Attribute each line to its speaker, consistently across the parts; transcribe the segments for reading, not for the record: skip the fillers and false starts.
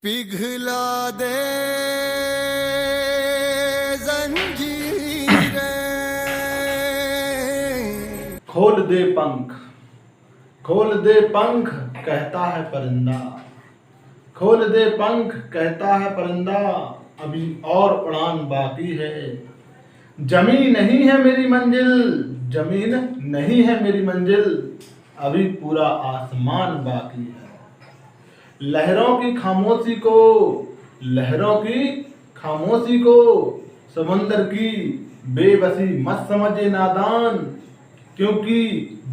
Speaker 1: पिघला दे जंजीरें।
Speaker 2: खोल दे पंख, खोल दे पंख कहता है परिंदा, खोल दे पंख कहता है परिंदा, अभी और उड़ान बाकी है। जमीन नहीं है मेरी मंजिल, जमीन नहीं है मेरी मंजिल, अभी पूरा आसमान बाकी है। लहरों की खामोशी को, लहरों की खामोशी को, समंदर की बेबसी मत समझे नादान, क्योंकि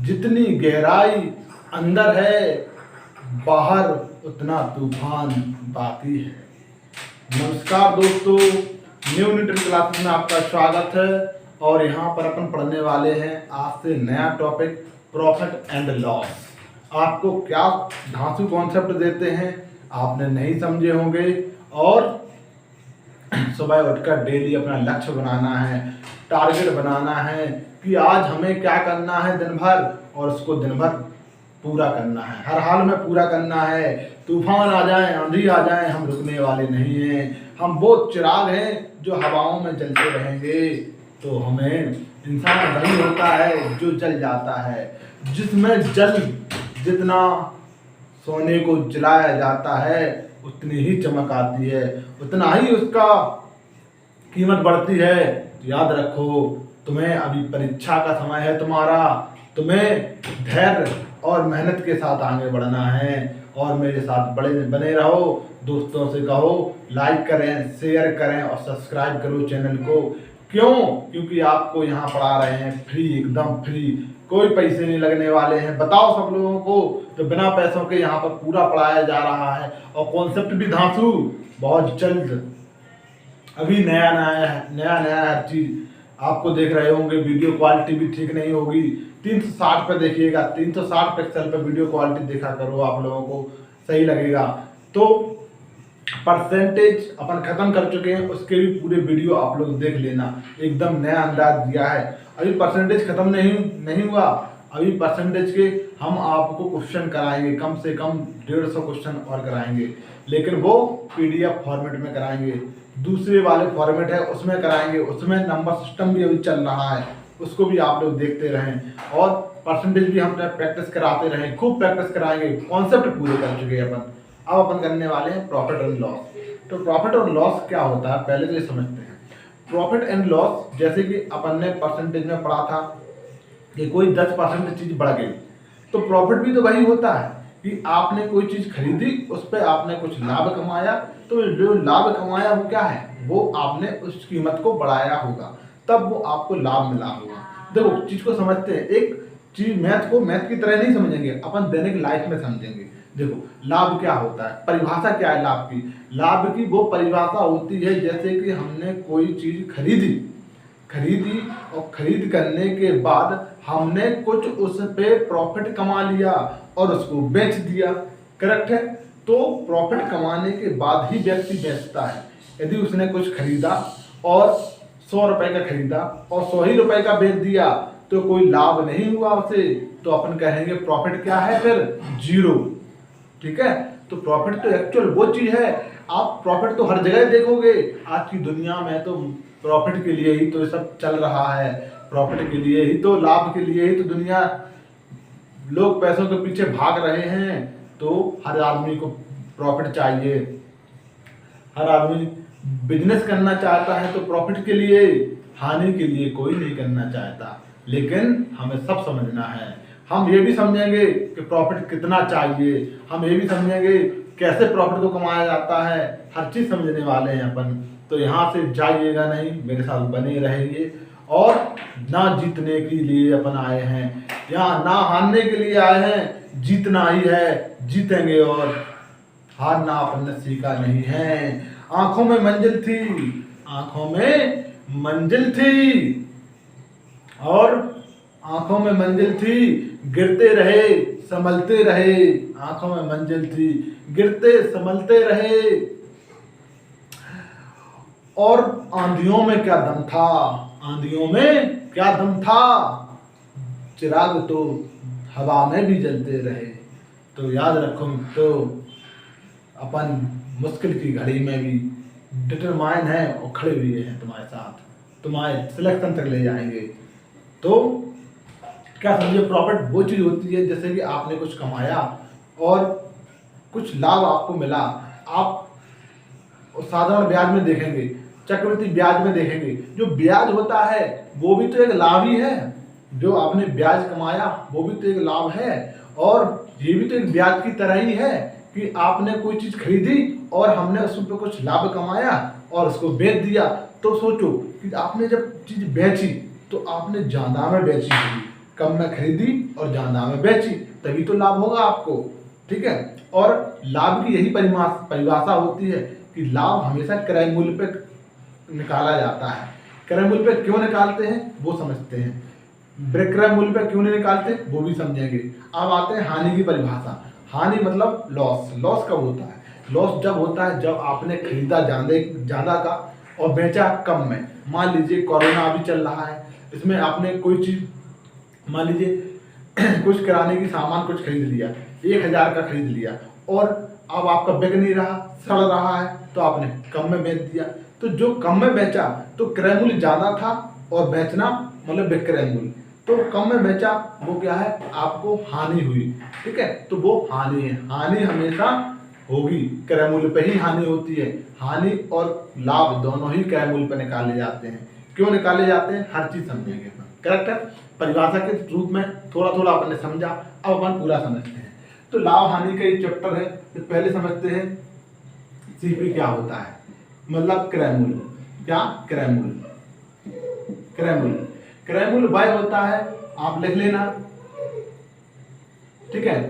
Speaker 2: जितनी गहराई अंदर है बाहर उतना तूफान बाकी है। नमस्कार दोस्तों, न्यू न्यूटन क्लासेस में आपका स्वागत है। और यहाँ पर अपन पढ़ने वाले हैं आज से नया टॉपिक प्रॉफिट एंड लॉस। आपको क्या धांसू कॉन्सेप्ट देते हैं आपने नहीं समझे होंगे, और सुबह उठकर डेली अपना लक्ष्य बनाना है, टारगेट बनाना है कि आज हमें क्या करना है दिन भर, और उसको दिन भर पूरा करना है, हर हाल में पूरा करना है। तूफान आ जाए, आंधी आ जाए, हम रुकने वाले नहीं हैं। हम वो चिराग हैं जो हवाओं में जलते रहेंगे। तो हमें इंसान वही होता है जो जल जाता है, जिसमें जल जितना सोने को जलाया जाता है उतनी ही चमक आती है, उतना ही उसका कीमत बढ़ती है। तो याद रखो, तुम्हें अभी परीक्षा का समय है तुम्हारा, तुम्हें धैर्य और मेहनत के साथ आगे बढ़ना है। और मेरे साथ बने रहो। दोस्तों से कहो लाइक करें, शेयर करें और सब्सक्राइब करो चैनल को। क्यों? क्योंकि आपको यहाँ पढ़ा रहे हैं फ्री, एकदम फ्री, कोई पैसे नहीं लगने वाले हैं। बताओ सब लोगों को, तो बिना पैसों के यहाँ पर पूरा पढ़ाया जा रहा है। और कॉन्सेप्ट भी धांसू बहुत जल्द, अभी नया नया हर चीज आपको देख रहे होंगे। वीडियो क्वालिटी भी ठीक नहीं होगी, 360 पे देखिएगा, 360 पिक्सल पे वीडियो क्वालिटी देखा करो, आप लोगों को सही लगेगा। तो परसेंटेज अपन खत्म कर चुके हैं, उसके भी पूरे वीडियो आप लोग देख लेना, एकदम नया अंदाज दिया है। अभी परसेंटेज खत्म नहीं हुआ, अभी परसेंटेज के हम आपको क्वेश्चन कराएंगे, कम से कम 150 क्वेश्चन और कराएंगे, लेकिन वो PDF फॉर्मेट में कराएंगे। दूसरे वाले फॉर्मेट है उसमें कराएंगे, उसमें नंबर सिस्टम भी अभी चल रहा है, उसको भी आप लोग देखते रहें। और परसेंटेज भी हम प्रैक्टिस कराते रहें, खूब प्रैक्टिस कराएंगे। कॉन्सेप्ट पूरे कर चुके हैं अपन, अब अपन करने वाले हैं प्रॉफिट एंड लॉस। तो प्रॉफिट और लॉस क्या होता है पहले तो ये समझते हैं। प्रॉफिट एंड लॉस, जैसे कि अपन ने परसेंटेज में पढ़ा था कि कोई 10% चीज बढ़ गई, तो प्रॉफिट भी तो वही होता है कि आपने कोई चीज खरीदी, उस पर आपने कुछ लाभ कमाया, तो जो लाभ कमाया वो क्या है, वो आपने उस कीमत को बढ़ाया होगा, तब वो आपको लाभ मिला होगा। देखो चीज को समझते हैं, एक चीज मैथ को मैथ की तरह नहीं समझेंगे, अपन दैनिक लाइफ में समझेंगे। देखो लाभ क्या होता है, परिभाषा क्या है लाभ की। लाभ की वो परिभाषा होती है जैसे कि हमने कोई चीज खरीदी और खरीद करने के बाद हमने कुछ उस पे प्रॉफिट कमा लिया और उसको बेच दिया, करेक्ट है। तो प्रॉफिट कमाने के बाद ही व्यक्ति बेचता है। यदि उसने कुछ खरीदा और 100 रुपए का खरीदा और 100 ही रुपए का बेच दिया, तो कोई लाभ नहीं हुआ उसे, तो अपन कहेंगे प्रॉफिट क्या है, फिर 0। ठीक है, तो प्रॉफिट तो एक्चुअल वो चीज है। आप प्रॉफिट तो हर जगह देखोगे, आज की दुनिया में तो प्रॉफिट के लिए ही तो सब चल रहा है, प्रॉफिट के लिए ही तो, लाभ के लिए ही तो दुनिया, लोग पैसों के पीछे भाग रहे हैं। तो हर आदमी को प्रॉफिट चाहिए, हर आदमी बिजनेस करना चाहता है तो प्रॉफिट के लिए, हानि के लिए कोई नहीं करना चाहता। लेकिन हमें सब समझना है, हम ये भी समझेंगे कि प्रॉफिट कितना चाहिए, हम ये भी समझेंगे कैसे प्रॉफिट को कमाया जाता है, हर चीज समझने वाले हैं अपन। तो यहाँ से जाइएगा नहीं, मेरे साथ बने रहेंगे। और ना जीतने के लिए अपन आए हैं, यहाँ ना हारने के लिए आए हैं, जीतना ही है, जीतेंगे। और हारना अपन ने सीखा नहीं है। आंखों में मंजिल थी, आंखों में मंजिल थी, और आंखों में मंजिल थी, गिरते रहे संभलते रहे। आंखों में मंजिल थी, गिरते संभलते रहे। और आंधियों में क्या दम था, आंधियों में क्या दम था, चिराग तो हवा में भी जलते रहे। तो याद रखो, तो अपन मुश्किल की घड़ी में भी डिटरमाइन है और खड़े हुए हैं तुम्हारे साथ, तुम्हारे सिलेक्शन तक ले जाएंगे। तो क्या समझिए, प्रॉफिट वो चीज़ होती है जैसे कि आपने कुछ कमाया और कुछ लाभ आपको मिला, आप साधारण ब्याज में देखेंगे, चक्रवृद्धि ब्याज में देखेंगे, जो ब्याज होता है वो भी तो एक लाभ ही है। जो आपने ब्याज कमाया वो भी तो एक लाभ है, और ये भी तो एक ब्याज की तरह ही है कि आपने कोई चीज़ खरीदी और हमने उस पर कुछ लाभ कमाया और उसको बेच दिया। तो सोचो कि आपने जब चीज़ बेची तो आपने ज़्यादा में बेची होगी, कम में खरीदी और ज़्यादा में बेची, तभी तो लाभ होगा आपको। ठीक है, और लाभ की यही परिभाषा होती है कि लाभ हमेशा क्रय मूल्य पे निकाला जाता है। क्रय मूल्य पे क्यों निकालते हैं वो समझते हैं, विक्रय मूल्य पे क्यों नहीं निकालते वो भी समझेंगे। अब आते हैं हानि की परिभाषा। हानि मतलब लॉस। लॉस कब होता है? लॉस जब होता है जब आपने खरीदा ज़्यादा का और बेचा कम में। मान लीजिए कोरोना अभी चल रहा है, इसमें आपने कोई चीज़, मान लीजिए कुछ किराने की सामान कुछ खरीद लिया, 1000 का खरीद लिया और अब आपका बिक नहीं रहा, सड़ रहा है, तो आपने कम में बेच दिया। तो जो कम में बेचा तो क्रय मूल्य ज़्यादा था और बेचना मतलब विक्रय मूल्य, तो कम में बेचा वो क्या है, आपको हानि हुई। ठीक है, तो वो हानि है। हानि हमेशा होगी, क्रय मूल्य पे ही हानि होती है। हानि और लाभ दोनों ही क्रय मूल्य पर निकाले जाते हैं। क्यों निकाले जाते हैं हर चीज़ समझेंगे। करेक्ट है, परिभाषा के रूप में थोड़ा थोड़ा अपन ने समझा, अब अपन पूरा समझते हैं। तो लाभ हानि का एक चैप्टर है, तो पहले समझते हैं सीपी क्या होता है, मतलब क्रय मूल्य। क्या? क्रय मूल्य। क्रय मूल्य, क्रय मूल्य वह होता है, आप लिख लेना। ठीक है,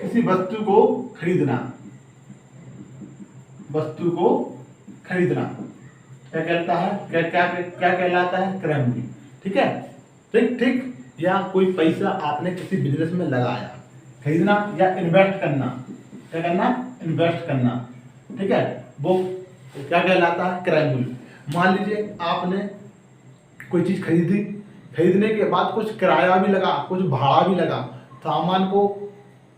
Speaker 2: किसी वस्तु को खरीदना, वस्तु को खरीदना क्या कहता है, क्या क्या क्या कहलाता है? क्रय मूल्य। ठीक है, ठीक ठीक। या कोई पैसा आपने किसी बिजनेस में लगाया, खरीदना या इन्वेस्ट करना, क्या करना? इन्वेस्ट करना। ठीक है, वो क्या कहलाता है? क्रय मूल्य। मान लीजिए आपने कोई चीज खरीदी, खरीदने के बाद कुछ किराया भी लगा, कुछ भाड़ा भी लगा। सामान को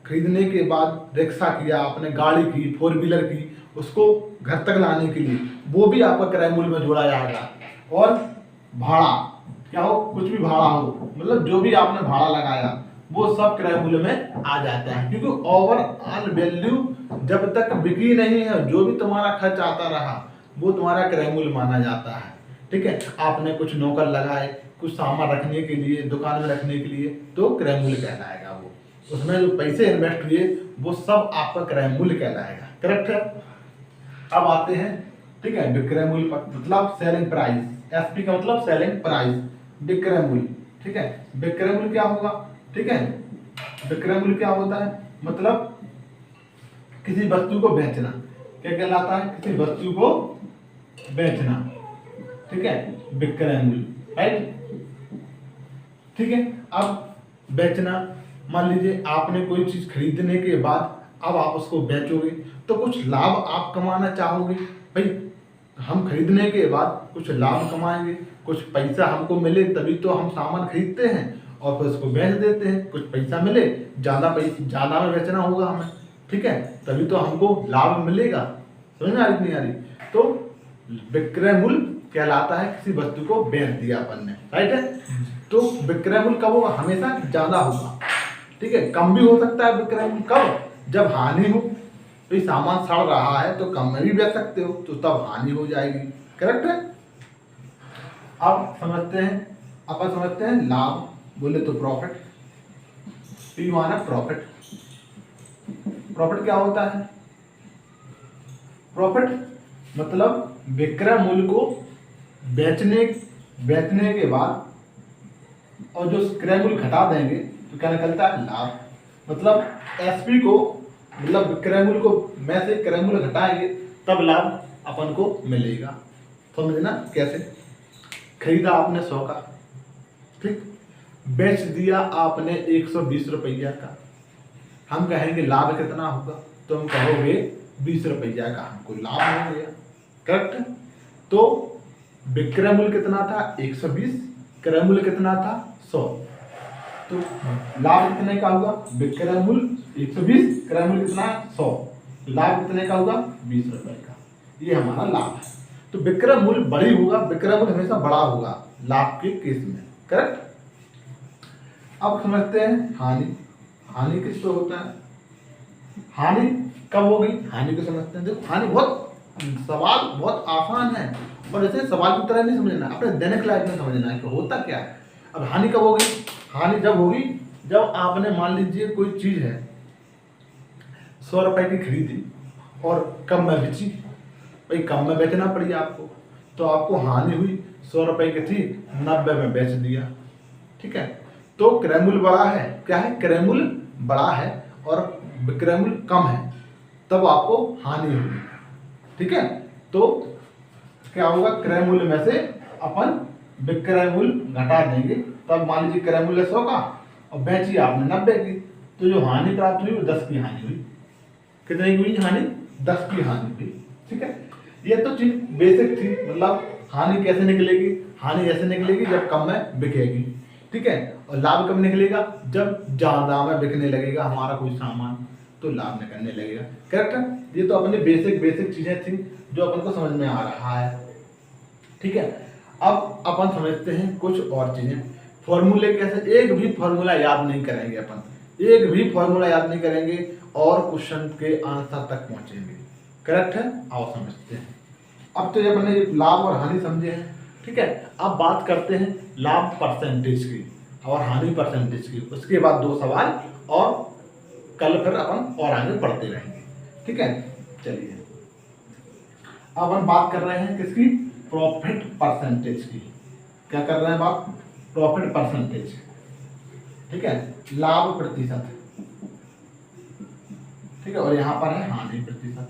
Speaker 2: खरीदने के बाद रिक्शा किया आपने, गाड़ी की, 4 व्हीलर की, उसको घर तक लाने के लिए, वो भी आपका क्रय मूल्य में जोड़ा जाएगा। और भाड़ा, क्या हो, कुछ भी भाड़ा हो, मतलब जो भी आपने भाड़ा लगाया वो सब क्रय मूल्य में आ जाता है। क्योंकि ओवरऑल वैल्यू जब तक बिकी नहीं है, जो भी तुम्हारा खर्च आता रहा वो तुम्हारा क्रय मूल्य माना जाता है। ठीक है, आपने कुछ नौकर लगाए कुछ सामान रखने के लिए, दुकान में रखने के लिए, तो क्रय मूल्य कहलाएगा वो। उसमें जो पैसे इन्वेस्ट हुए वो सब आपका क्रय मूल्य कहलाएगा। करेक्ट है। अब आते हैं, ठीक है, विक्रय मूल्य मतलब सेलिंग प्राइस। एसपी का मतलब सेलिंग प्राइस, विक्रय मूल्य। ठीक है, विक्रय मूल्य क्या होगा? ठीक है, विक्रय मूल्य क्या होता है, मतलब किसी वस्तु को बेचना। क्या कहलाता है? किसी वस्तु को बेचना। ठीक है, विक्रय मूल्य। राइट, ठीक है। अब बेचना, मान लीजिए आपने कोई चीज खरीदने के बाद अब आप उसको बेचोगे तो कुछ लाभ आप कमाना चाहोगे। भाई हम खरीदने के बाद कुछ लाभ कमाएंगे, कुछ पैसा हमको मिले तभी तो हम सामान खरीदते हैं और फिर उसको बेच देते हैं, कुछ पैसा मिले, ज़्यादा में बेचना होगा हमें। ठीक है, तभी तो हमको लाभ मिलेगा। समझ में आ रही नहीं आ रही? तो विक्रय मूल्य कहलाता है किसी वस्तु को बेच दिया अपन ने। राइट है, तो विक्रय मूल्य कब होगा? हमेशा ज़्यादा होगा। ठीक है, कम भी हो सकता है विक्रय मूल्य। कब? जब हानि हो। तो ये सामान सड़ रहा है तो कम में भी बेच सकते हो, तो तब हानि हो जाएगी। करेक्ट है। अब समझते हैं, अपन समझते हैं लाभ, बोले तो प्रॉफिट। पी माना प्रॉफिट। प्रॉफिट क्या होता है? प्रॉफिट मतलब विक्रय मूल्य को बेचने के बाद और जो क्रय मूल्य घटा देंगे तो क्या निकलता है? लाभ। मतलब एसपी को, मतलब विक्रय मूल्य को में से क्रय मूल्य घटाएंगे तब लाभ अपन को मिलेगा। समझना कैसे? खरीदा आपने 100 का, ठीक, बेच दिया आपने 120 रुपया का, हम कहेंगे लाभ कितना होगा? तो हम कहोगे 20 रुपया का हमको लाभ हो गया। करेक्ट। तो विक्रय मूल्य कितना था? 120, क्रय मूल्य कितना था? 100। तो लाभ कितने का हुआ? विक्रय मूल्य 120, क्रय मूल्य कितना? 100। लाभ कितने का होगा? 20 रुपए का। ये हमारा लाभ है। तो विक्रय मूल्य बड़ी होगा, विक्रय मूल्य हमेशा बड़ा होगा लाभ के केस में, करेक्ट। अब समझते हैं हानि। हानि किस पे होता है? हानि कब होगी? हानि को समझते हैं। देखो हानि सवाल बहुत आसान है और ऐसे सवाल की तरह नहीं समझना, अपने दैनिक लाइफ में समझना है कि होता क्या है। अब हानि कब होगी? हानि जब होगी जब आपने मान लीजिए कोई चीज है 100 रुपए की खरीदी और कम में बेची, भाई कम में बेचना पड़ी आपको, तो आपको हानि हुई। 100 रुपए की थी, 90 में बेच दिया, ठीक है। तो क्रय मूल्य बड़ा है, क्या है? क्रय मूल्य बड़ा है और विक्रय मूल्य कम है, तब आपको हानि होगी, ठीक है। तो क्या होगा? क्रय मूल्य में से अपन विक्रय मूल्य घटा देंगे, तब मान लीजिए क्रय मूल्य 100 का और बेची आपने 90 की, तो जो हानि प्राप्त हुई वो 10 की हानि हुई। कितने की हुई हानि? 10 की हानि हुई, ठीक है। ये तो चीज बेसिक थी, मतलब हानि कैसे निकलेगी? हानि ऐसे निकलेगी जब कम में बिकेगी, ठीक है। और लाभ कब निकलेगा? जब ज्यादा में बिकने लगेगा हमारा कोई सामान, तो लाभ निकलने लगेगा, करेक्ट है। ये तो अपनी बेसिक चीजें थी जो अपन को समझ में आ रहा है, ठीक है। अब अपन समझते हैं कुछ और चीजें। फॉर्मूले कैसे? एक भी फॉर्मूला याद नहीं करेंगे अपन, एक भी फॉर्मूला याद नहीं करेंगे और क्वेश्चन के आंसर तक पहुंचेंगे, करेक्ट है। आओ समझते हैं। अब तो ये अपने लाभ और हानि समझे हैं, ठीक है। अब बात करते हैं लाभ परसेंटेज की और हानि परसेंटेज की, उसके बाद 2 सवाल और कल फिर अपन और आगे बढ़ते रहेंगे, ठीक है। चलिए अब हम बात कर रहे हैं किसकी? प्रॉफिट परसेंटेज की। क्या कर रहे हैं बात? प्रॉफिट परसेंटेज, ठीक है। लाभ प्रतिशत, ठीक है। और यहां पर है हानि प्रतिशत,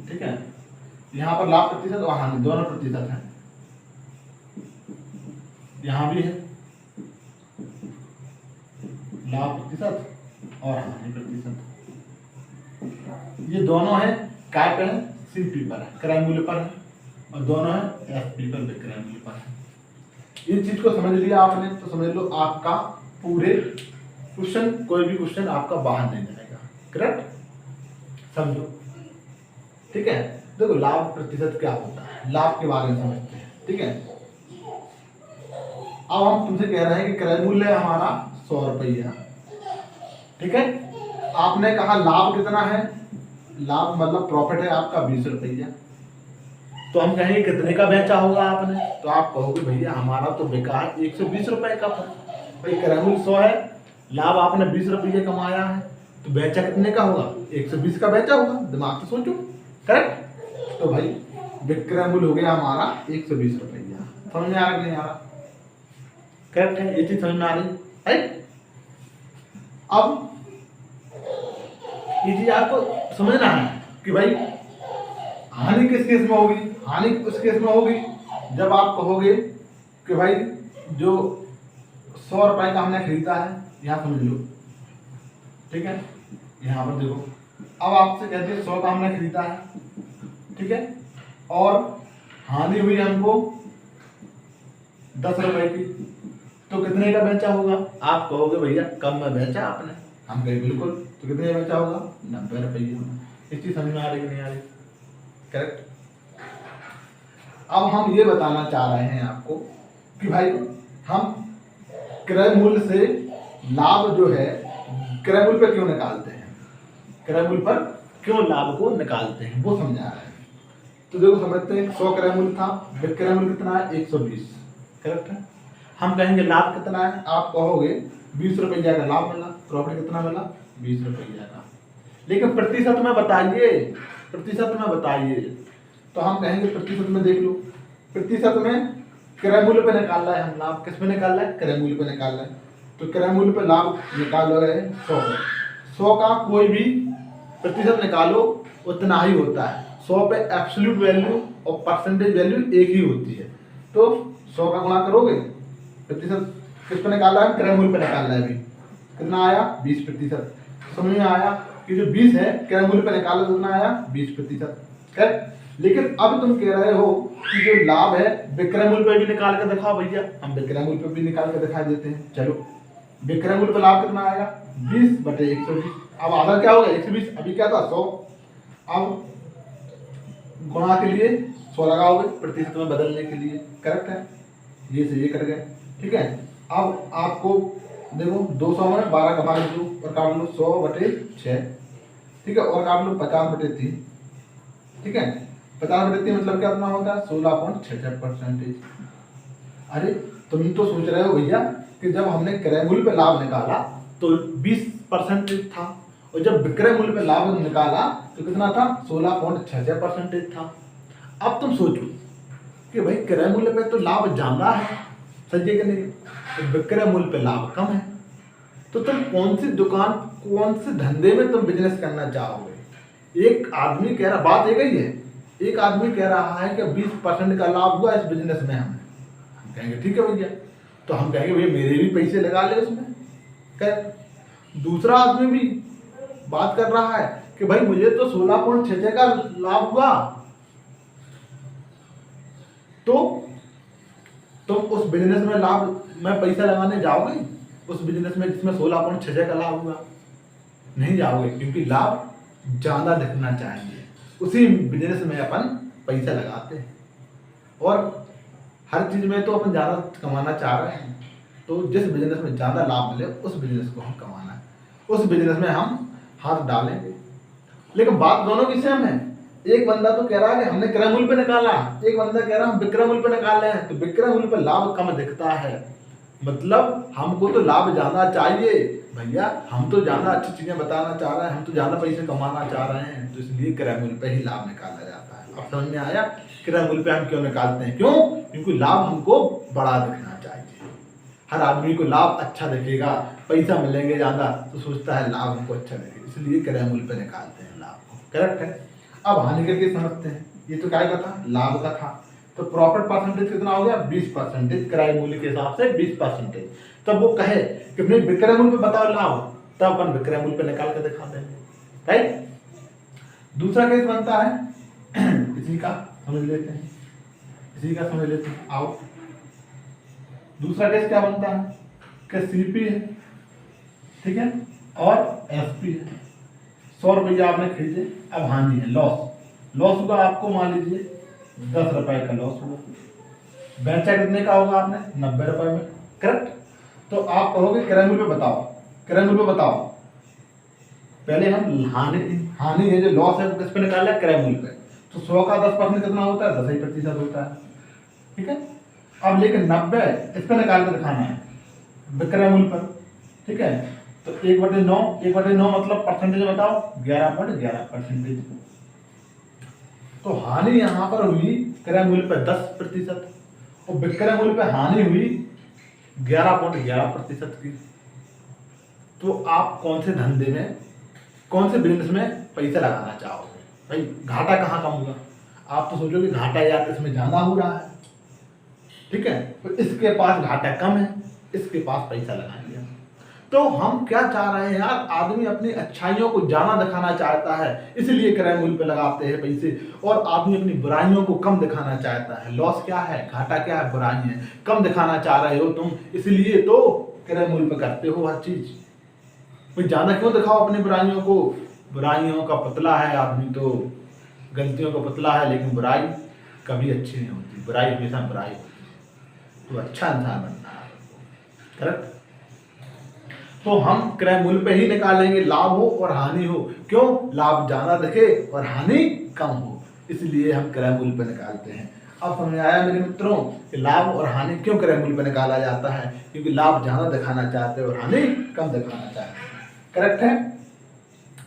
Speaker 2: ठीक है। यहां पर लाभ प्रतिशत और हानि दोनों प्रतिशत है, यहां भी है लाभ प्रतिशत और हानि प्रतिशत। ये दोनों है काय पे है? सीपी पर है, क्रय मूल्य पर है, और दोनों है एफपी पर, विक्रय मूल्य पर है। इस चीज को समझ लिया आपने तो समझ लो आपका पूरे क्वेश्चन, कोई भी क्वेश्चन आपका बाहर नहीं जाएगा, करेक्ट। समझो, ठीक है। देखो लाभ प्रतिशत क्या होता है, लाभ के बारे में समझते हैं, ठीक है। अब हम तुमसे कह रहे हैं कि क्रय मूल्य है हमारा 100 रुपया, ठीक है। आपने कहा लाभ कितना है? लाभ मतलब प्रॉफिट है आपका 20 रुपया, तो हम कहेंगे कितने का बेचा होगा आपने? तो आप कहोगे भैया हमारा तो बिका है 120 रुपए का। भाई क्रय मूल्य 100 है, लाभ आपने 20 रुपये कमाया है, तो बेचा कितने का होगा? 120 का बेचा होगा, दिमाग से सोचो, करेक्ट। तो भाई विक्रय मूल्य हो गया हमारा 120 रुपया। समझ में आ रहा नहीं आ रहा? करेक्ट है, ये चीज समझ में आ रही है। अब ये चीज आपको समझना है कि भाई हानि किस केस में होगी? हानि उस केस में होगी जब आप कहोगे कि भाई जो 100 रुपए का हमने खरीदा है, यहाँ समझ लो, ठीक है। यहाँ पर देखो, अब आपसे कहते हैं 100 का हमने खरीदा है, ठीक है, और हानि हुई हमको 10 रुपए की, तो कितने का बेचा होगा? आप कहोगे भैया कम में बेचा आपने, हम कहें बिल्कुल, तो कितने में बेचा होगा? 90 रुपये। इस चीज समझ में आ रही कि नहीं आ रही? करेक्ट। अब हम ये बताना चाह रहे हैं आपको कि भाई हम क्रय मूल्य से लाभ जो है क्रय मूल्य पर क्यों निकालते हैं, क्रय मूल्य पर क्यों लाभ को निकालते हैं, वो समझा रहे हैं। तो देखो समझते हैं, 100 क्रय मूल्य था, विक्रय मूल्य कितना है? 120, करेक्ट है। हम कहेंगे लाभ कितना है? आप कहोगे 20 रुपया का लाभ मिला, प्रॉफिट कितना मिला? 20 रुपया का। लेकिन प्रतिशत में बताइए, प्रतिशत में बताइए, तो हम कहेंगे प्रतिशत में देख लो, प्रतिशत में क्रय मूल्य पे निकाल रहा है हम लाभ, किस पे निकाल रहा है? क्रय मूल्य पे निकाल रहा है। तो क्रय मूल्य पे लाभ निकाल रहे हैं 100 पे, 100 का कोई भी प्रतिशत निकालो उतना ही होता है। 100 पे एब्सोल्यूट वैल्यू और परसेंटेज वैल्यू एक ही होती है, तो 100 का गुणा करोगे, प्रतिशत किस पे निकाल रहा है? क्रय मूल्य पे निकाल रहा है। अभी कितना आया? 20%। समझ में आया कि जो 20 है क्रय मूल्य पे निकालो तो कितना आया? 20%। लेकिन अब तुम कह रहे हो कि जो लाभ है विक्रय मूल्य पे भी निकाल के दिखाओ भैया, हम विक्रय मूल्य पे भी निकाल के दिखा देते हैं। चलो विक्रय मूल्य पे लाभ कितना आएगा? 20/120, अब आधा क्या हो गया 120, अभी क्या था 100, अब गुणा के लिए 100 लगाओगे प्रतिशत में बदलने के लिए, करेक्ट है, ये से ये कट गए, ठीक है। अब आपको देखो 200 में 12 का भाग दो और काट लो 100/6, ठीक है, और काट लो 50/3, ठीक है। 50/3 मतलब क्या अपना होता है 16.66%। अरे तुम तो सोच रहे हो भैया कि जब हमने क्रय मूल्य पे लाभ निकाला तो 20% था, और जब विक्रय मूल्य पे लाभ निकाला तो कितना था 16.66% था। अब तुम सोचो कि भाई क्रय मूल्य पे तो लाभ ज्यादा है, सही है कि नहीं, तो विक्रय मूल्य पे लाभ कम है, तो तुम कौन सी दुकान, कौन से धंधे में तुम बिजनेस करना चाहोगे। एक आदमी कह रहा, बात एक ही है, एक आदमी कह रहा है कि 20% का लाभ हुआ इस बिजनेस में, हम कहेंगे ठीक है भैया, तो हम कहेंगे भैया मेरे भी पैसे लगा ले उसमें। दूसरा आदमी भी बात कर रहा है कि भाई मुझे तो 16.66 का लाभ हुआ, तो तुम उस बिजनेस में लाभ में पैसा लगाने जाओगे उस बिजनेस में जिसमें 16.66 का लाभ हुआ, नहीं जाओगे, क्योंकि लाभ ज्यादा दिखना चाहिए, उसी बिजनेस में अपन पैसा लगाते हैं। और हर चीज में तो अपन ज्यादा कमाना चाह रहे हैं, तो जिस बिजनेस में ज्यादा लाभ मिले उस बिजनेस को हम कमाना है, उस बिजनेस में हम हाथ डालेंगे। लेकिन बात दोनों की सेम है, एक बंदा तो कह रहा है कि हमने क्रय मूल्य पे निकाला, एक बंदा कह रहा है हम विक्रय मूल्य पे निकाल रहे हैं, तो विक्रय मूल्य पे लाभ कम दिखता है, मतलब हमको तो लाभ ज्यादा चाहिए भैया, हम तो ज्यादा अच्छी चीजें बताना चाह रहे हैं, हम तो ज्यादा पैसे कमाना चाह रहे हैं, तो इसलिए क्रय मूल्य पे ही लाभ निकाला जाता है। अब समझ में आया क्रय मूल्य पे हम क्यों निकालते हैं, क्यों, क्योंकि लाभ हमको बड़ा दिखना चाहिए। हर आदमी को लाभ अच्छा दिखेगा, पैसा मिलेंगे ज्यादा, तो सोचता है लाभ हमको अच्छा दिखे, इसलिए क्रय मूल्य पे निकालते हैं लाभ को, करेक्ट है। अब हानि करके समझते हैं, ये तो क्या का था, लाभ का था, तो प्रॉफिट परसेंटेज कितना हो गया 20%, क्रय मूल्य के हिसाब से 20%। तब वो कहे कि अपने विक्रय मूल्य पे बताओ लाभ, तब अपन विक्रय मूल्य पे निकाल के दिखा देंगे, राइट। दूसरा केस बनता है इसी का समझ लेते हैं, इसी का समझ लेते हैं, आओ। दूसरा केस क्या बनता है कि सीपी है, ठीक है, और एसपी है, 100 रुपया आपने खरीदे, अब हानि है, लॉस हुआ आपको, मान लीजिए 10 रुपए का लॉस हुआ, बेचा कितने का होगा आपने 90 रुपए में, करेक्ट। तो आप कहोगे क्रय मूल्य बताओ, क्रय मूल्य बताओ, पहले हम हानि है जो लॉस है वो किस पे निकाल क्रय मूल्य पे, तो 100 का 10% कितना होता है 10% होता है, ठीक है। अब लेकिन 90 इस पे निकाल के दिखाना है विक्रय मूल्य पर, ठीक है, तो 1/9 मतलब परसेंटेज बताओ 11.11%। तो हानि यहाँ पर हुई क्रय मूल्य पर 10% और विक्रय मूल्य पर हानि हुई 11.11% की। तो आप कौन से धंधे में, कौन से बिजनेस में पैसा लगाना चाहोगे, भाई घाटा कहाँ कम होगा, आप तो सोचोगे घाटा यार इसमें ज्यादा हो रहा है, ठीक है, तो इसके पास घाटा कम है, इसके पास पैसा लगाएंगे। तो हम क्या चाह रहे हैं यार, आदमी अपनी अच्छाइयों को ज्यादा दिखाना चाहता है, इसलिए क्रय मूल्य पे लगाते हैं पैसे, और आदमी अपनी बुराइयों को कम दिखाना चाहता है। लॉस क्या है, घाटा क्या है, बुराई है, कम दिखाना चाह रहे हो तुम, इसलिए तो क्रय मूल्य पे करते हो हर चीज। कोई ज्यादा क्यों दिखाओ अपनी बुराइयों को, बुराइयों का पुतला है आदमी, तो गलतियों का पुतला है, लेकिन बुराई कभी अच्छी नहीं होती, बुराई हमेशा बुराई होती है, तो अच्छा इंसान बनना है, करेक्ट। तो हम क्रय मूल्य पे ही निकालेंगे, लाभ हो और हानि हो, क्यों, लाभ ज्यादा दिखे और हानि कम हो, इसलिए हम क्रय मूल्य पे निकालते हैं। अब समझ आया मेरे मित्रों कि लाभ और हानि क्यों क्रय मूल्य पे निकाला जाता है, क्योंकि लाभ ज्यादा दिखाना चाहते हैं और हानि कम दिखाना चाहते हैं, करेक्ट है।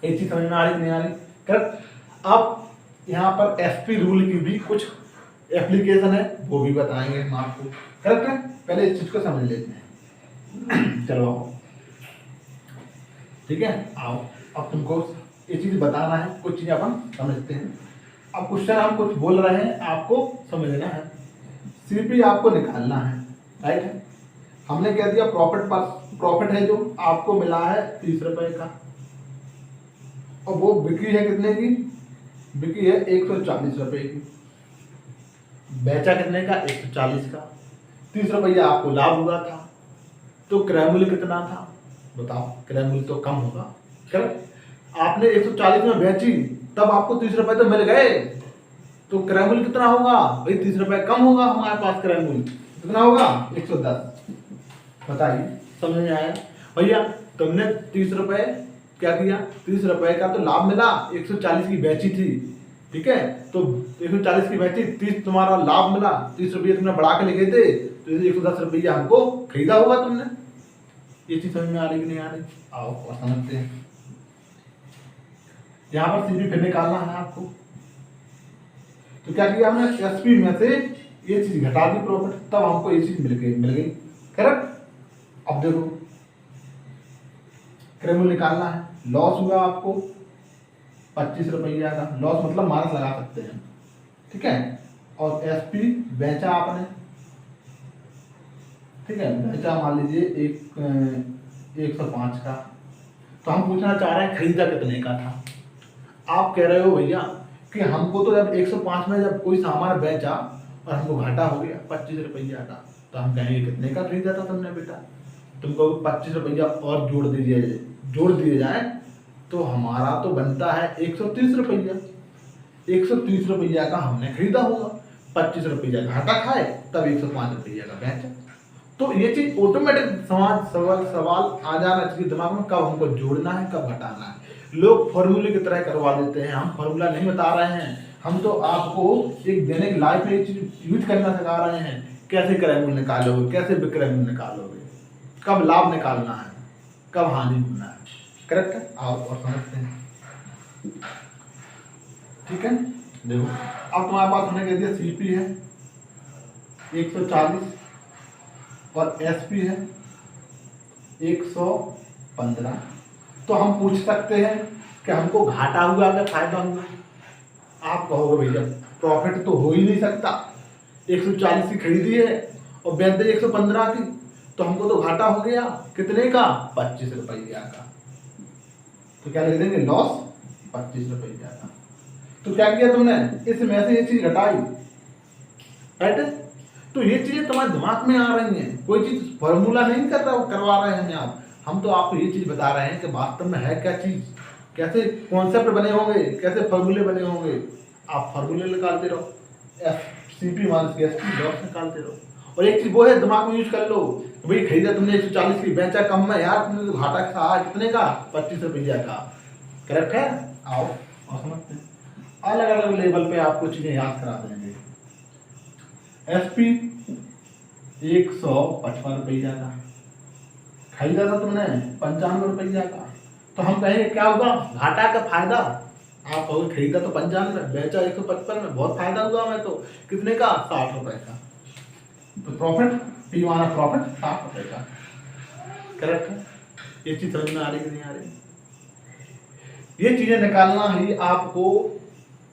Speaker 2: एक चीज समझ में आ रही नहीं आ रही, करेक्ट। अब यहाँ पर एसपी रूल की भी कुछ एप्लीकेशन है, वो भी बताएंगे हम आपको, करेक्ट है। पहले इस चीज को समझ लेते हैं चलो ठीक है, आओ। अब तुमको ये चीज बताना है, कुछ चीज अपन समझते हैं। अब क्वेश्चन हम कुछ बोल रहे हैं, आपको समझना है, सीपी आपको निकालना है, राइट है। हमने कह दिया प्रॉफिट है जो आपको मिला है 30 रुपए का, और वो बिक्री है कितने की, बिक्री है 140 रुपए की, बेचा कितने का 140 का, 30 रुपया आपको लाभ हुआ था, तो क्रय मूल्य कितना था बताओ, क्रय मूल्य तो कम होगा, करेक्ट। आपने 140 में बेची, तब आपको 30 रुपए तो मिल गए, तो क्रय मूल्य कितना होगा भाई? 30 रुपए कम होगा हमारे पास क्रय मूल्य, कितना होगा? 110। बताइए, समझ में आया भैया? तुमने 30 रुपए क्या किया? 30 रुपए का तो लाभ मिला, 140 की बेची थी, ठीक है, तो 140 की बेची, 30 तुम्हारा लाभ मिला, 30 रुपये तुमने बढ़ा के लिखे थे, तो 110 रुपया हमको खरीदा होगा तुमने। ये चीज समझ में आ रही कि नहीं आ रही? आओ और समझते हैं। यहाँ पर सीपी फिर निकालना है आपको, तो क्या किया हमने? एसपी में से ये चीज घटा दी प्रॉफिट, तब हमको ये चीज मिल गई, करेक्ट। अब देखो क्रय मूल्य निकालना है, लॉस हुआ आपको 25 रुपया का, लॉस मतलब माइनस लगा सकते हैं, ठीक है, और एसपी बेचा आपने, ठीक है, बेचा मान लीजिए 105 का, तो हम पूछना चाह रहे हैं खरीदा कितने का था। आप कह रहे हो भैया कि हमको तो जब 105 में जब कोई सामान बेचा और हमको घाटा हो गया 25 रुपया का, तो हम कहेंगे कितने का खरीदा था तुमने बेटा? तुमको 25 रुपया और जोड़ दिए जाए तो हमारा तो बनता है 130 रुपया। 130 रुपया का हमने खरीदा होगा, 25 रुपया घाटा खाए, तब 105 रुपया का बेचा। तो ये चीज ऑटोमेटिक सवाल आ जाना चाहिए दिमाग में, कब हमको जोड़ना है कब घटाना है। लोग फॉर्मूले की तरह करवा देते हैं, हम फॉर्मूला नहीं बता रहे हैं, हम तो आपको एक दैनिक लाइफ में ये चीज यूज करना सिखा रहे हैं, कैसे क्रय मूल्य निकालोगे, कैसे विक्रय मूल्य निकालोगे, कब लाभ निकालना है, कब हानि होना है, करेक्ट है? आओ और समझते हैं, ठीक है। देखो अब तुम्हारे पास हमने कह दिया सीपी है 140 और एसपी है 115, तो हम पूछ सकते हैं कि हमको घाटा हुआ या फायदा हुआ? आप कहोगे भैया प्रॉफिट तो हो ही नहीं सकता, 140 की खरीदी है और बेच दी 115 की, तो हमको तो घाटा हो गया, कितने का? 25 रुपया का। तो क्या लिख देंगे? लॉस 25 रुपया का। तो क्या किया तुमने? इसमें से ये चीज घटाई, राइट? तो ये चीजें तुम्हारे दिमाग में आ रही हैं, कोई चीज फॉर्मूला नहीं करवा रहे हैं हम तो आपको ये चीज बता रहे हैं कि वास्तव में है क्या चीज, कैसे कॉन्सेप्ट बने होंगे, कैसे फॉर्मूले बने होंगे। आप फॉर्मूले निकालते रहो, सीपी माइनस एसपी लॉस निकालते रहो, और एक चीज वो है दिमाग में यूज कर लो, भाई खरीदा तुमने 140 की, बेचा कम में, यार तुमने तो घाटा खा कितने का? 25 रुपया का, करेक्ट है? आओ और समझते हैं। अलग अलग लेवल पे आपको चीजें याद करा देंगे। एसपी 155 रुपया का खरीदा था तुमने 95 रुपया का, तो हम कहेंगे क्या होगा? घाटा का फायदा। आप कहोगे खरीदा तो 95, बेचा 155 में, बहुत फायदा हुआ मैं तो, कितने का? 60 रुपए का। तो प्रॉफिट, पी माना प्रॉफिट 60 रुपए का, करेक्ट है? ये चीज समझ में आ रही कि नहीं आ रही? ये चीजें निकालना ही आपको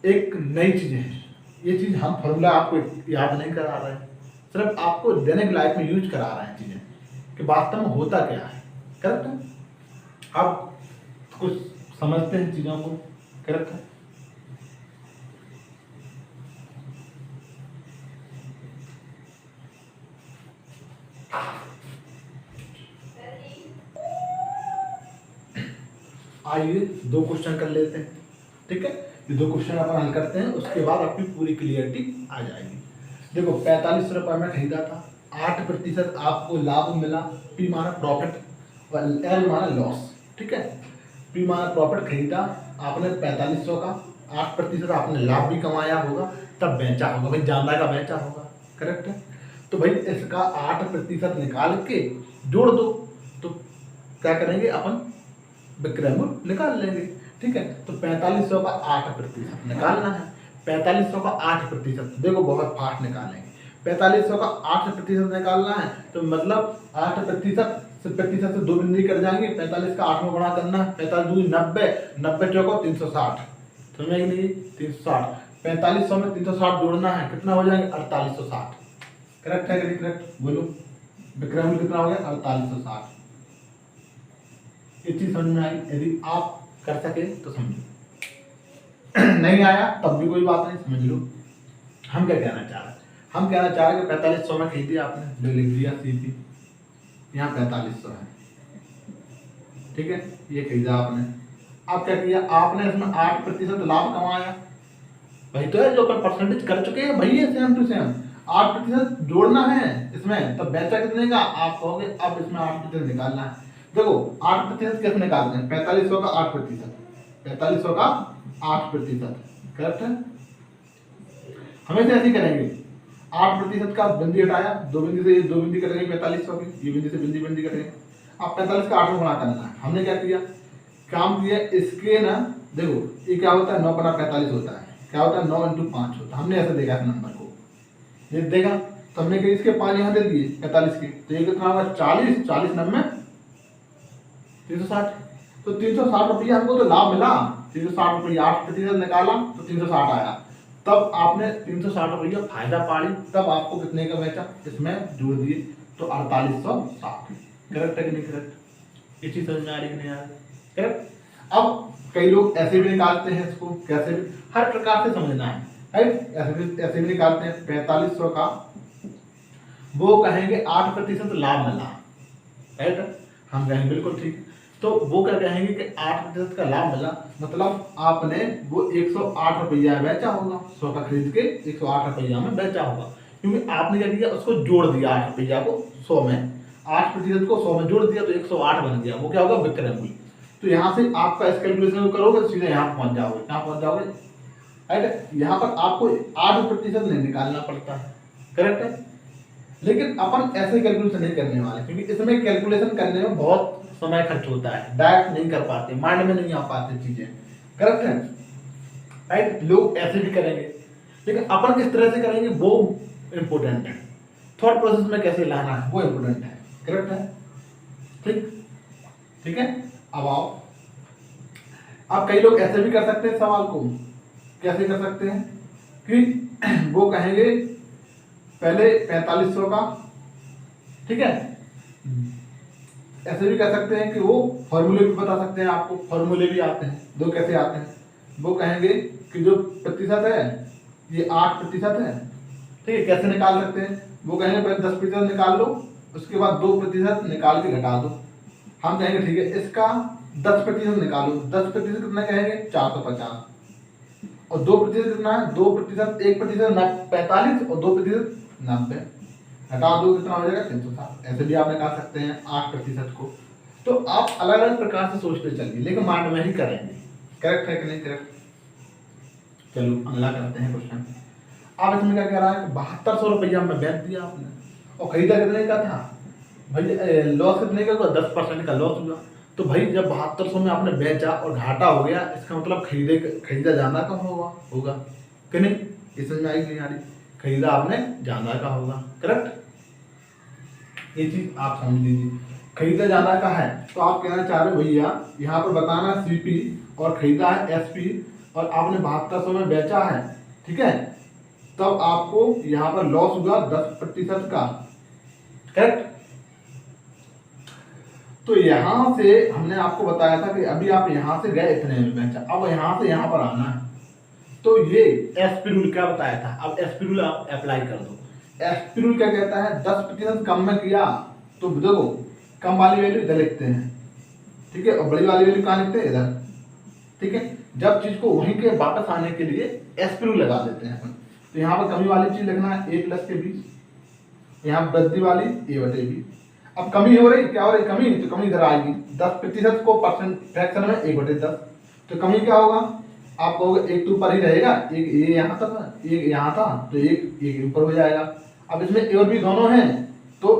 Speaker 2: एक नई चीजें है, ये चीज हम फॉर्मूला आपको याद नहीं करा रहे हैं, सिर्फ आपको दैनिक लाइफ में यूज करा रहे हैं चीजें कि वास्तव में होता क्या है, करेक्ट है? आप कुछ समझते हैं चीजों को, करेक्ट है? आइए 2 क्वेश्चन कर लेते हैं, ठीक है? ये 2 क्वेश्चन अपन हल करते हैं, उसके बाद आपकी पूरी क्लियरिटी आ जाएगी। देखो 45 रुपए में खरीदा था, 8% आपको लाभ मिला, पी माना प्रॉफिट और एल माना लॉस, ठीक है? पी माना प्रॉफिट खरीदा आपने 4500 का, 8% आपने लाभ भी कमाया होगा, तब बेचा होगा, भाई ज्यादा का बेचा होगा, करेक्ट है? तो भाई इसका 8% निकाल के जोड़ दो, तो क्या करेंगे अपन? विक्रय मूल्य निकाल लेंगे, ठीक है? तो 4500 का 8% निकालना है, 4500 का 8%, देखो बहुत फास्ट निकालेंगे। 4500 का 8% निकालना है, तो मतलब 8% से 2 बिंदी कर जाएंगे, 45 का 8 में गुणा करना, 45 दूनी 90, 90 चौको 360, समझ में नहीं? 360, 4500 में 360 जोड़ना है, कितना हो जाएंगे? 4860, करेक्ट है कि नहीं करेक्ट? बोलो विक्रय मूल्य कितना हो गया? 4860। ये चीज समझ में आई? यदि आप कर सके तो समझो, नहीं आया तब भी कोई बात नहीं, समझ लो। हम क्या कहना चाह रहे हैं? हम कहना चाह रहे हैं कि 4500 में खरीदी आपने, जो लिख दिया सीपी, यहाँ 4500 है, ठीक है? ये खरीदा आपने, आप क्या किया, आपने इसमें 8% लाभ कमाया, वही तो है जो अपन परसेंटेज कर चुके हैं, वही है सेम टू सेम। 8% जोड़ना है इसमें, तब बेचा कितने का, आप कहोगे अब इसमें 8% निकालना है। देखो 8% कैसे निकालते हैं, 4500 का 8%, 4500 का 8%, करेक्ट है। हमेशा ऐसे ही करेंगे, 8% का बिंदी हटाया, दो बिंदी से ये दो बिंदी कटेंगे 4500 की, ये बिंदी से बिंदी बिंदी कटेंगे। अब 45 का 8 में गुणा करना है, हमने क्या किया, काम किया इसके ना, देखो ये क्या होता है 9 बना 45 होता है, क्या होता है 9 इंटू 5 होता है, हमने ऐसे देखा इस नंबर को, ये देखा तो हमने कहा इसके 5 यहाँ दे दिए 45 के, तो ये कितना होगा 40, 40 90 360, तो 360 रुपया हमको तो लाभ मिला, 360 रुपया 8% निकाला तो 360 आया, तब आपने 360 रुपया फायदा पाली, तब आपको कितने का बेचा, इसमें जोड़ दिए तो 4860, करेक्ट है कि नहीं करेक्ट, इसी समझ में आ रही है नहीं यार, करेक्ट। अब कई लोग ऐसे भी निकालते हैं इसको, कैसे भी, हर प्रकार से समझना है, राइट, ऐसे भी निकालते हैं। 4500 का वो कहेंगे 8% लाभ मिला, राइट, हम कहेंगे बिल्कुल ठीक, तो वो क्या कहेंगे कि 8% का लाभ मिला, मतलब आपने वो 108 रुपया बेचा होगा, 100 का खरीद के 108 रुपया में बेचा होगा, क्योंकि आपने क्या किया उसको जोड़ दिया 8 रुपया को 100 में, 8% को 100 में जोड़ दिया तो 108 बन गया, वो क्या होगा विक्रय मूल्य। तो यहाँ से आपका इस कैलकुलेशन को करोगे सीधे यहाँ पहुंच जाओगे, कहाँ पहुंच जाओगे, राइट, यहाँ पर आपको 8% नहीं निकालना पड़ता है, करेक्ट है। लेकिन अपन ऐसे कैलकुलेशन नहीं करने वाले, क्योंकि इसमें कैलकुलेशन करने में बहुत समय खर्च होता है, डायरेक्ट नहीं कर पाते, माइंड में नहीं आ पाते चीजें, करेक्ट है, राइट। लोग ऐसे भी करेंगे, लेकिन अपन किस तरह से करेंगे वो इम्पोर्टेंट है, थॉट प्रोसेस में कैसे लाना है वो इम्पोर्टेंट है, करेक्ट है, ठीक, ठीक है। अब आओ, अब कई लोग ऐसे भी कर सकते हैं सवाल को, कैसे कर सकते हैं कि वो कहेंगे पहले 4500 का, ठीक है, ऐसे भी कर सकते हैं कि वो फॉर्मूले भी बता सकते हैं, आपको फॉर्मूले भी आते हैं, दो कैसे आते हैं, वो कहेंगे कि जो प्रतिशत है ये 8% है, ठीक है, कैसे निकाल सकते हैं, वो कहेंगे पहले 10% निकाल लो, उसके बाद 2% निकाल के घटा दो, हम कहेंगे ठीक है इसका 10% निकालो, 10% कितना कहेंगे 450, और 2% कितना है, 2%, 1% 45 और 2% 90, हटा दो कितना हो जाएगा 360, ऐसे भी आप निकाल सकते हैं 8% को। तो आप अलग अलग प्रकार से सोचते चलिए, लेकिन माइंड में ही करेंगे, करेक्ट है कि नहीं करेक्ट। चलो अगला करते हैं क्वेश्चन। आप इसमें क्या कह रहा है, 7200 रुपया में बेच दिया आपने, और खरीदा कितने का था भाई, लॉस कितने का हुआ, 10% का लॉस हुआ, तो भाई जब 7200 में आपने बेचा और घाटा हो गया, इसका मतलब खरीदा ज्यादा का होगा कि नहीं, इसमें आई नहीं आ रही, खरीदा आपने ज्यादा का होगा, करेक्ट, ये चीज आप समझ लीजिए, खरीदा ज्यादा का है, तो आप कहना चाह रहे हो भैया यहाँ पर बताना सीपी और खरीदा है एसपी, और आपने 7200 में बेचा है, ठीक है, तब आपको यहाँ पर लॉस हुआ 10% का, करेक्ट। तो यहां से हमने आपको बताया था कि अभी आप यहां से गए इतने में बेचा, अब यहां से यहां पर आना है, तो ये एसपी रूल क्या बताया था, अब एसपी रूल आप अप्लाई कर दो। एसपी रूल क्या कहता है, 10% कम में किया तो देखो कम वाली वैल्यू इधर लिखते हैं, ठीक है, और बड़ी वाली वैल्यू कहाँ लिखते हैं इधर, ठीक है। जब चीज को वहीं के वापस आने के लिए एसपी रूल लगा देते हैं अपन, तो यहाँ पर कमी वाली चीज लिखना है a प्लस के बीच, यहाँ वृद्धि वाली a बटे b, अब कमी हो रही, क्या हो रही कमी, तो कमी इधर आएगी, 10% को परसेंट फ्रैक्शन में 1/10, तो कमी क्या होगा, आप कहोगे एक तो ऊपर ही रहेगा, एक ये यहाँ था, एक यहाँ था, तो एक ऊपर हो जाएगा, अब इसमें ए और बी दोनों हैं तो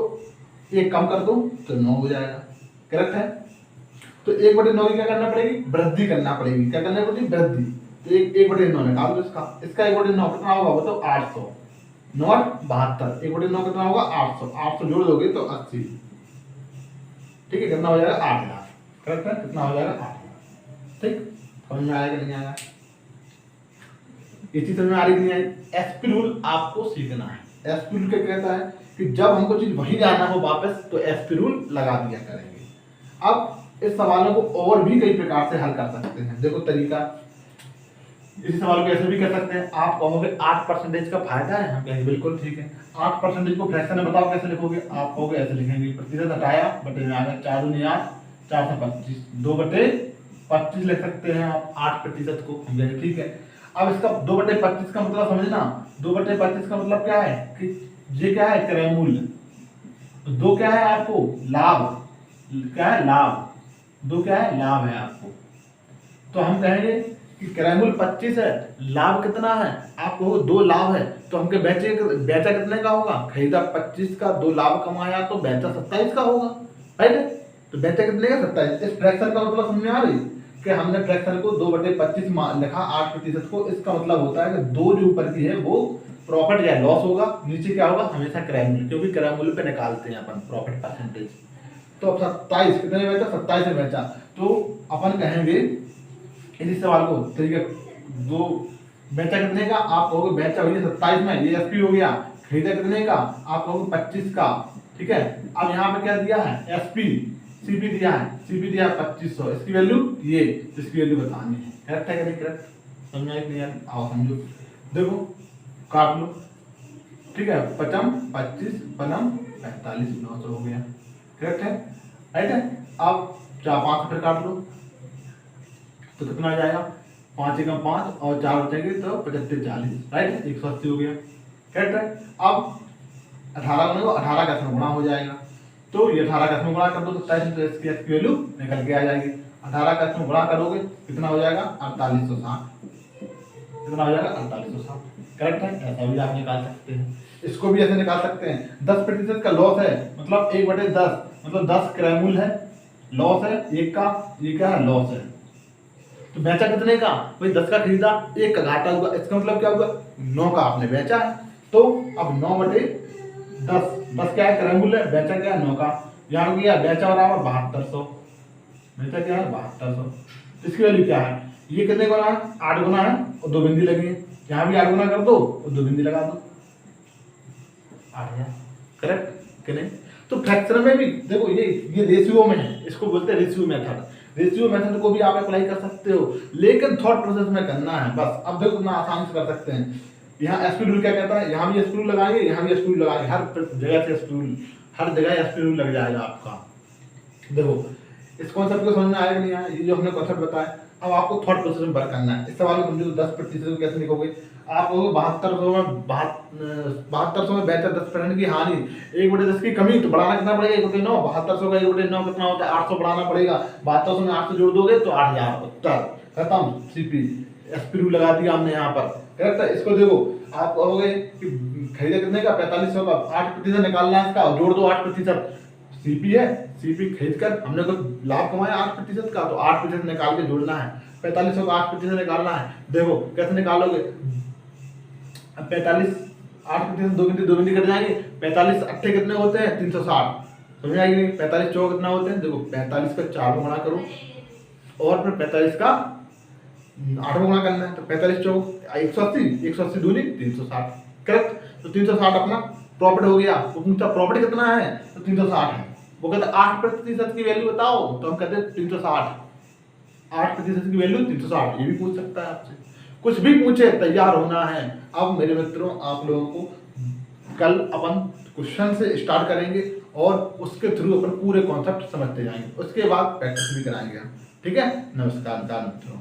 Speaker 2: एक कम कर दो तो 9 हो जाएगा, करेक्ट है। तो 1/9 की क्या करना पड़ेगी, वृद्धि करना पड़ेगी, क्या करना पड़ेगी वृद्धि, तो 1/9 निकाल दो इसका 1/9 कितना होगा, वो तो 800, 9 72, 1/9 कितना होगा 800, 800 जोड़ दोगे तो 80, ठीक है, कितना हो जाएगा 8 लाख, करेक्ट है, कितना हो जाएगा 8 लाख, ठीक, समझ में आएगा कि नहीं आएगा, ये चीज समझ में आ रही कि नहीं आई। एसपी रूल आपको सीखना है, एसपी रूल क्या कहता है कि जब हमको चीज वहीं जाना हो वापस तो एसपी रूल लगा दिया करेंगे। अब इस सवालों को और भी कई प्रकार से हल कर सकते हैं, देखो तरीका, इस सवाल को ऐसे भी कर सकते हैं, आप कहोगे 8% का फायदा है, हम कहेंगे बिल्कुल ठीक है, 8% को फ्रैक्शन में बताओ कैसे लिखोगे, आप कहोगे ऐसे लिखेंगे, प्रतिशत हटाया बटे में आ गया 4 दूनी 8, 425, 2/8, 25 लिख सकते हैं आप 8% को, ठीक है। अब इसका 2/25 का मतलब समझना, 2/25 का मतलब क्या है कि ये क्या है, क्रय मूल्य। तो 2 क्या है आपको, लाभ, क्या है, लाभ। 2 क्या है, लाभ है आपको। तो हम कहेंगे कि क्रय मूल्य 25 है, लाभ कितना है आपको, 2 लाभ है। तो हमके बेचा कितने का होगा, खरीदा 25 का, 2 लाभ कमाया तो बेचा 27 का होगा, राइट। तो बेचा कितने का, 27। इस फ्रैक्शन का मतलब समझ में आ रही कि हमने फ्रैक्शन को 2/25 लिखा 8% को। इसका मतलब होता है कि 2 जो ऊपर की है वो प्रॉफिट या लॉस होगा, नीचे क्या होगा, हमेशा क्रय मूल्य, क्योंकि क्रय मूल्य पे निकालते हैं अपन प्रॉफिट परसेंटेज। तो अब 27 कितने में बेचा, 27 में बेचा। तो अपन कहेंगे इसी सवाल को तरीके, 2 बेचा कितने का, आप कहोगे बेचा भैया 27 में, ये एसपी हो गया। खरीदा कितने का, आप कहोगे 25 का, ठीक है। अब यहाँ पे क्या दिया है, एसपी, सीपी दिया है, सीपी दिया है 2500, इसकी वैल्यू ये, इसकी वैल्यू बतानी है। करेक्ट है कि नहीं करेक्ट, समझ में नहीं यार, आओ समझो। देखो काट लो, ठीक है, 5 25 5 45 900 हो गया, करेक्ट है, राइट है। अब 4 5 फिर काट लो तो कितना आ जाएगा, 5 एकम 5 और 4 बचेंगे तो 75 40, राइट, 180 हो गया, करेक्ट है। अब 18 को 18 का गुणा हो जाएगा, तो ये 18 का गुणा कर दो 27, तो इसकी वैल्यू निकल के आ जाएगी। 18 का गुणा करोगे कितना हो जाएगा, 4860, कितना हो जाएगा, 4860, करेक्ट है। ऐसा भी आप निकाल सकते हैं, इसको भी ऐसे निकाल सकते हैं। 10% का लॉस है, मतलब 1/10, मतलब 10 क्रय मूल्य है, लॉस है 1 का, ये क्या है, लॉस है। तो बेचा कितने का, भाई 10 का खरीदा, 1 का घाटा हुआ, इसका मतलब क्या हुआ, 9 का आपने बेचा है। तो अब 9/10, 10 क्या है, क्रय मूल्य है, बेचा क्या है 9 का, यहाँ गया बेचा बराबर 7200, बेचा क्या है 7200। इसकी वैल्यू क्या है, ये कितने गुना है, 8 गुना है और 2 बिंदी लगी है, यहाँ भी 8 गुना कर दो और 2 बिंदी लगा दो, 8000, करेक्ट कि नहीं। तो फ्रैक्शन में भी देखो ये रेशियो में है, इसको बोलते हैं रेशियो मेथड। रेशियो मेथड को भी आप अप्लाई कर सकते हो, लेकिन थॉट प्रोसेस में करना है बस। अब देखो कितना आसान से कर सकते हैं। यहाँ एसपी रूल क्या कहता है, यहाँ भी एसपी रूल लगाएंगे, यहाँ भी एसपी रूल लगाएंगे, हर जगह से एसपी रूल, हर जगह एसपी रूल लग जाएगा आपका। देखो इस कॉन्सेप्ट को समझ में आएगा नहीं आया, ये जो हमने कॉन्सेप्ट बताया, अब आपको थॉट प्रोसेस में वर्क करना है। इस सवाल को समझो, 10% को कैसे लिखोगे आप, कहोगे 7200 में बेचा 10% की हानि, 1/10 की कमी, तो बढ़ाना कितना पड़ेगा, 1/9, 7200 का 1/9 कितना होता है, 800 बढ़ाना पड़ेगा, 7200 में 800 जोड़ दोगे तो 8000, उत्तर खत्म। सीपी एसपी रूल लगा दिया हमने यहाँ पर, करेक्ट है। इसको देखो आप कहोगे कि खरीदा कितने का, 4500 का, 8% निकालना है इसका, जोड़ दो 8%, सीपी है, सीपी खरीद कर हमने कुछ लाभ कमाया 8% का, तो 8% निकाल के जोड़ना है, 4500 का 8% निकालना है। देखो कैसे निकालोगे, 45 8% 2 बिंदी कट जाएंगे, 45 अट्ठे कितने होते हैं, 360, समझ आएगी। 45 चौक कितना होते हैं, देखो 45 का 4 गुणा करो और फिर 45 का 8 गुणा करना है, तो 45 चौक 180, 180 दूनी 360, करेक्ट। तो 360 अपना प्रॉफिट हो गया। तो उनका प्रॉफिट कितना है, तो 360 है। वो कहते 8% की वैल्यू बताओ, तो हम कहते हैं 360, 8% की वैल्यू 360। ये भी पूछ सकता है आपसे, कुछ भी पूछे, तैयार होना है। अब मेरे मित्रों आप लोगों को कल अपन क्वेश्चन से स्टार्ट करेंगे और उसके थ्रू अपन पूरे कॉन्सेप्ट समझते जाएंगे, उसके बाद प्रैक्टिस भी कराएंगे हम, ठीक है। नमस्कार मित्रों।